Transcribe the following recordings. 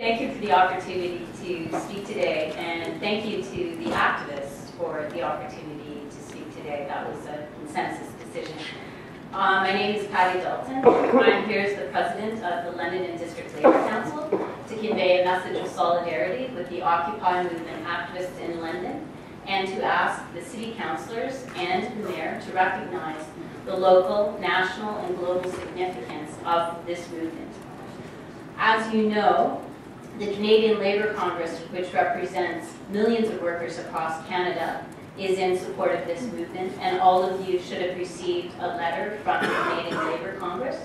Thank you for the opportunity to speak today, and thank you to the activists for the opportunity to speak today. That was a consensus decision. My name is Patti Dalton. I'm here as the president of the London and District Labour Council to convey a message of solidarity with the Occupy movement activists in London, and to ask the city councillors and the mayor to recognize the local, national, and global significance of this movement. As you know, the Canadian Labour Congress, which represents millions of workers across Canada, is in support of this movement, and all of you should have received a letter from the Canadian Labour Congress.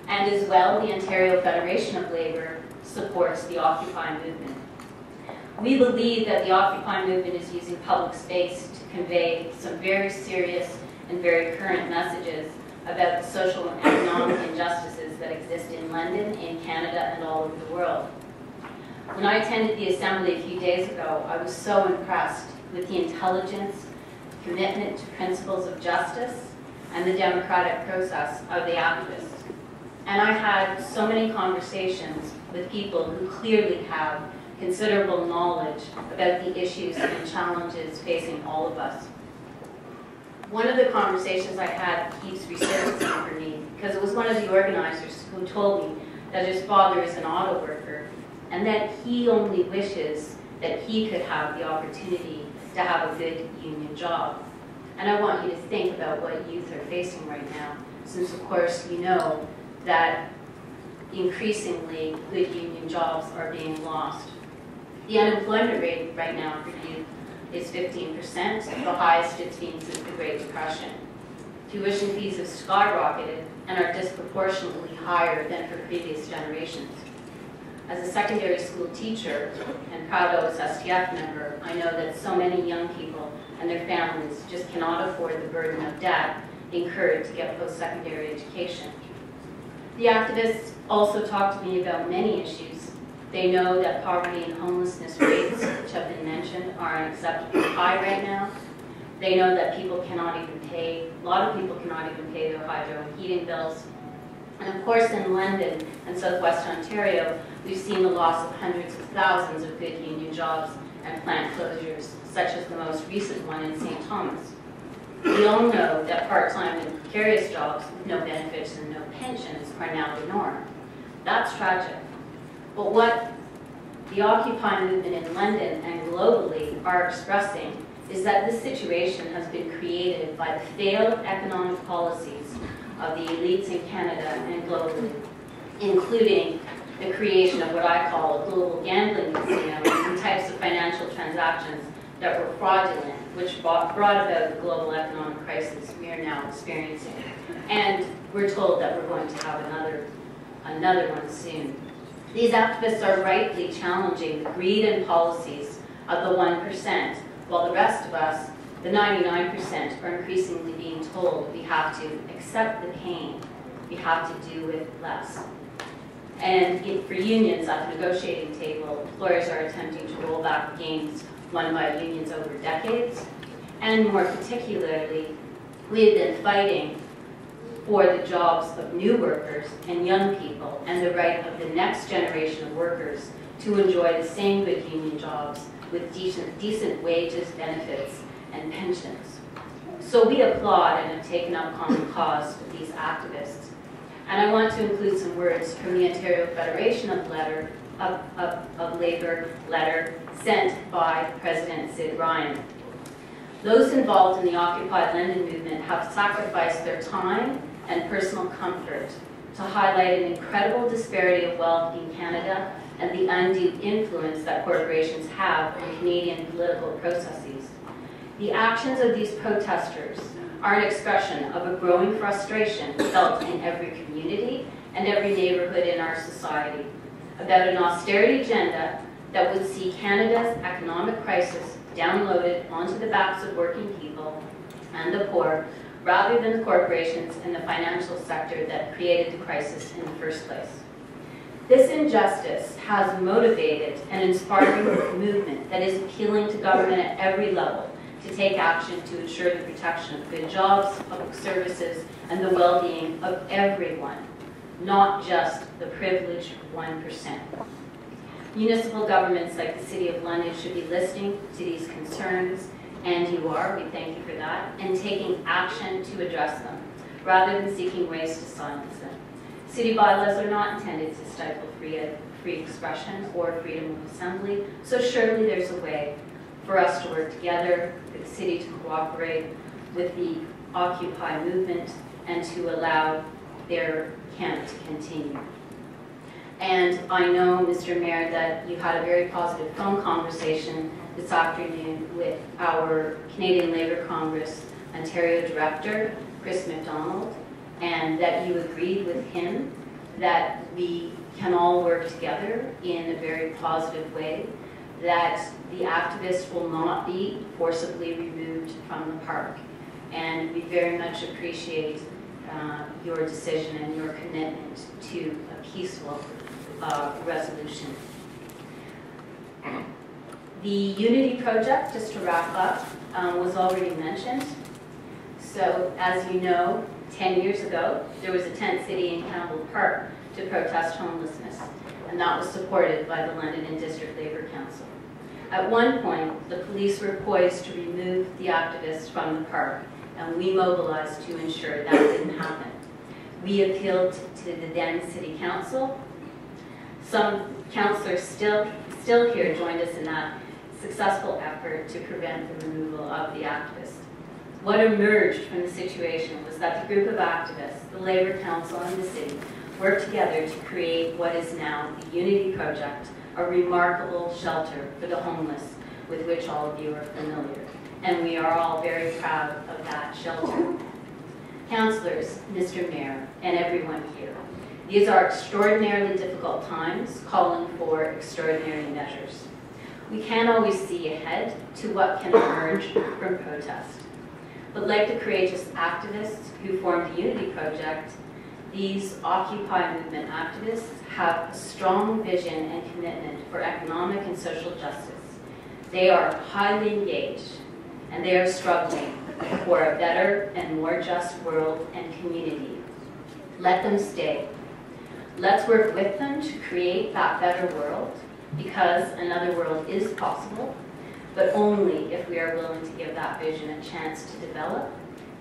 And as well, the Ontario Federation of Labour supports the Occupy movement. We believe that the Occupy movement is using public space to convey some very serious and very current messages about the social and economic injustices that exist in London, in Canada, and all over the world. When I attended the assembly a few days ago, I was so impressed with the intelligence, commitment to principles of justice, and the democratic process of the activists. And I had so many conversations with people who clearly have considerable knowledge about the issues and challenges facing all of us. One of the conversations I had keeps resurfacing for me, because it was one of the organizers who told me that his father is an auto worker, and that he only wishes that he could have the opportunity to have a good union job. And I want you to think about what youth are facing right now, since of course you know that increasingly good union jobs are being lost. The unemployment rate right now for youth is 15%, the highest it's been since the Great Depression. Tuition fees have skyrocketed and are disproportionately higher than for previous generations. As a secondary school teacher and proud OSSTF member, I know that so many young people and their families just cannot afford the burden of debt incurred to get post-secondary education. The activists also talk to me about many issues. They know that poverty and homelessness rates, which have been mentioned, are unacceptably high right now. They know that people cannot even pay, a lot of people cannot even pay their hydro and heating bills. And of course in London and southwest Ontario, we've seen the loss of hundreds of thousands of good union jobs and plant closures, such as the most recent one in St. Thomas. We all know that part-time and precarious jobs with no benefits and no pensions are now the norm. That's tragic. But what the Occupy movement in London and globally are expressing is that this situation has been created by the failed economic policies of the elites in Canada and globally, including the creation of what I call a global gambling casino and types of financial transactions that were fraudulent, which brought about the global economic crisis we are now experiencing. And we're told that we're going to have another one soon. These activists are rightly challenging the greed and policies of the 1%, while the rest of us, the 99%, are increasingly being told we have to accept the pain, we have to do with less. And for unions at the negotiating table, employers are attempting to roll back gains won by unions over decades. And more particularly, we have been fighting for the jobs of new workers and young people and the right of the next generation of workers to enjoy the same good union jobs with decent wages, benefits, and pensions. So we applaud and have taken up common cause with these activists. And I want to include some words from the Ontario Federation of Labour letter sent by President Sid Ryan. Those involved in the Occupy London movement have sacrificed their time and personal comfort to highlight an incredible disparity of wealth in Canada and the undue influence that corporations have on Canadian political processes. The actions of these protesters are an expression of a growing frustration felt in every community and every neighborhood in our society about an austerity agenda that would see Canada's economic crisis downloaded onto the backs of working people and the poor, rather than the corporations and the financial sector that created the crisis in the first place. This injustice has motivated an inspiring movement that is appealing to government at every level to take action to ensure the protection of good jobs, public services, and the well-being of everyone, not just the privileged 1%. Municipal governments like the City of London should be listening to these concerns, and you are, we thank you for that, and taking action to address them, rather than seeking ways to silence them. City bylaws are not intended to stifle free expression or freedom of assembly, so surely there's a way for us to work together, for the city to cooperate with the Occupy movement, and to allow their camp to continue. And I know, Mr. Mayor, that you had a very positive phone conversation this afternoon with our Canadian Labour Congress Ontario Director, Chris MacDonald, and that you agreed with him that we can all work together in a very positive way, that the activists will not be forcibly removed from the park. And we very much appreciate your decision and your commitment to a peaceful resolution. The Unity Project, just to wrap up, was already mentioned. So, as you know, 10 years ago, there was a tent city in Campbell Park to protest homelessness, and that was supported by the London and District Labour Council. At one point, the police were poised to remove the activists from the park, and we mobilized to ensure that didn't happen. We appealed to the then City Council. Some councillors still here joined us in that successful effort to prevent the removal of the activists. What emerged from the situation was that the group of activists, the Labour Council and the city, worked together to create what is now the Unity Project, a remarkable shelter for the homeless with which all of you are familiar. And we are all very proud of that shelter. Councillors, Mr. Mayor, and everyone here, these are extraordinarily difficult times calling for extraordinary measures. We can't always see ahead to what can emerge from protest. But like the courageous activists who formed the Unity Project, these Occupy movement activists have a strong vision and commitment for economic and social justice. They are highly engaged, and they are struggling for a better and more just world and community. Let them stay. Let's work with them to create that better world, because another world is possible, but only if we are willing to give that vision a chance to develop,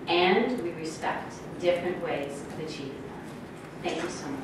and we respect different ways of achieving that. Thank you so much.